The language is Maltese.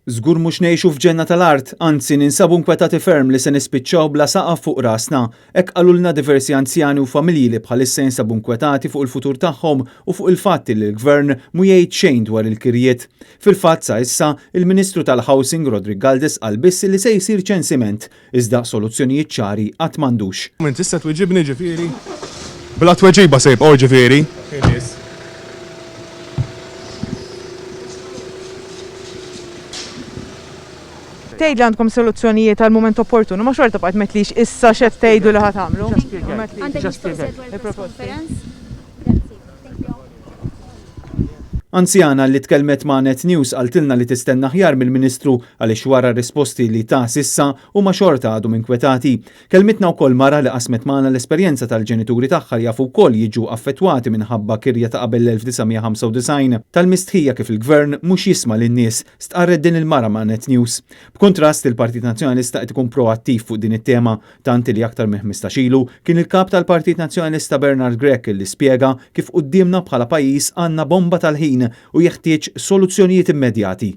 Żgur mhux ngħixu f'ġenna tal-art, anzi ninsabu nkwetati ferm li se nispiċċaw bla saqaf fuq rasna. Hekk qalulna diversi anzjani u familji li bħalissa jinsabu nkwetati fuq il-futur tagħhom u fuq il-fatti li l-Gvern mhu jgħid xejn dwar il-kirjiet. Fil-fatt sa issa il-Ministru tal-Housing Rodrik Galdes qal biss li se jsir ċensiment, iżda soluzzjonijiet ċari qatt m'għandux. Ment issa tweġibni ġifieri. Bla tweġiba se jibqgħu ġifieri. Tgħid li għandkom soluzzjonijiet għal mument opportunu, ma xorta bqgħet metlix issa x'qed tgħidu li ħadd tagħmlu. Għandek mistoqsija dwar il-press conference? Anzjana li tkellmet ma' Net News qaltilna li tistenna aħjar mill-Ministru għaliex wara risposti li ta' sissa huma xorta għadhom inkwetati. Kelmitna wkoll mara li qasmet magħna l-esperjenza tal-ġenituri tagħha jafu wkoll jiġu affettwati minħabba kirja ta' qabel l-1995 tal-mistħija kif il-Gvern mhux jisma' lin-nies stqarret din il-mara ma' Net News. B'kuntrast il-Partit Nazzjonalista qed ikun proattiv fuq din it-tema tant li aktar minn 15 ilu kien il-kap tal-Partit Nazzjonalista Bernard Grech li spjega kif qudiemna bħala pajjiż għandna bomba tal-ħin u jeħtieġ soluzzjonijiet immedjati.